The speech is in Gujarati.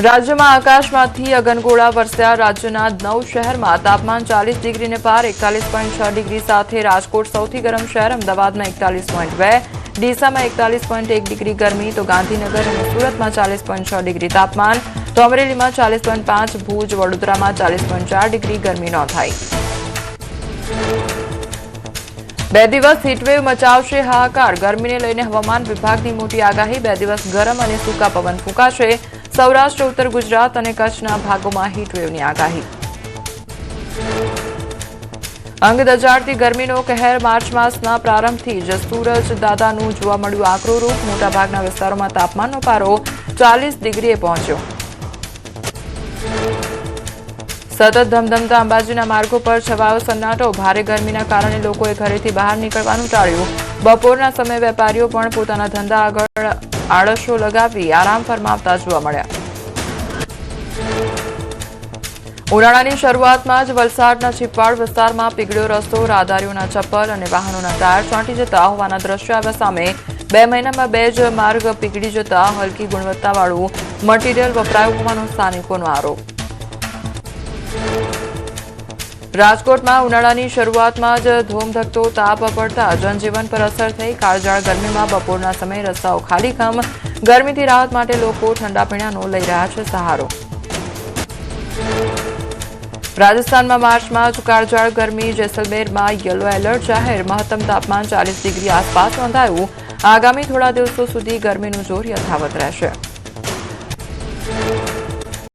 રાજ્યમાં આકાશમાંથી અગનગોળા વરસ્યા. રાજ્યના 9 શહેરમાં તાપમાન 40 ડિગ્રીને પાર. 41.6 ડિગ્રી સાથે રાજકોટ સૌથી ગરમ શહેર. અમદાવાદમાં 41.2, ડીસામાં 41.1 ડિગ્રી ગરમી, તો ગાંધીનગર અને સુરતમાં 40.6 ડિગ્રી તાપમાન, તો અમરેલીમાં 40.5, ભુજ, વડોદરામાં 40.4 ડિગ્રી ગરમી નોંધાઈ. 2 દિવસ હીટવેવ મચાવશે હાહાકાર. ગરમીને લઈને હવામાન વિભાગની મોટી આગાહી. 2 દિવસ ગરમ અને સૂકા પવન ફૂંકાશે. સૌરાષ્ટ્ર, ઉત્તર ગુજરાત અને કચ્છના ભાગોમાં હીટવેવની આગાહી. અંગ દજાડતી ગરમીનો કહેર. માર્ચ માસના પ્રારંભથી જ સૂરજ દાદાનું જોવા મળ્યું આકરું રૂપ. મોટાભાગના વિસ્તારોમાં તાપમાનનો પારો 40 ડિગ્રીએ પહોંચ્યો. સતત ધમધમતા અંબાજીના માર્ગો પર છવાયો સન્નાટો. ભારે ગરમીના કારણે લોકોએ ઘરેથી બહાર નીકળવાનું ટાળ્યું. બપોરના સમયે વેપારીઓ પણ પોતાના ધંધા આગળ આળસો લગાવી આરામ ફરમાવતા જોવા મળ્યા. ઉનાળાની શરૂઆતમાં જ વલસાડના છીપવાડ વિસ્તારમાં પીગળ્યો રસ્તો. રાહદારીઓના ચપ્પલ અને વાહનોના ટાયર ચોંટી જતા હોવાના દ્રશ્યો આવ્યા સામે. 2 મહિનામાં 2 જ માર્ગ પીગળી જતા હલકી ગુણવત્તાવાળું મટીરીયલ વપરાયું હોવાનો સ્થાનિકોનો આરોપ. રાજકોટમાં ઉનાળાની શરૂઆતમાં જ ધોમધકતો તાપ પડતા જનજીવન પર અસર થઈ. કાળઝાળ ગરમીમાં બપોરના સમયે રસ્તાઓ ખાલીખમ. ગરમીથી રાહત માટે લોકો ઠંડા પીણાનો લઈ રહ્યા છે સહારો. રાજસ્થાનમાં માર્ચમાં જ કાળઝાળ ગરમી. જેસલમેરમાં યલો એલર્ટ જાહેર. મહત્તમ તાપમાન 40 ડિગ્રી આસપાસ નોંધાયું. આગામી થોડા દિવસો સુધી ગરમીનું જોર યથાવત રહેશે.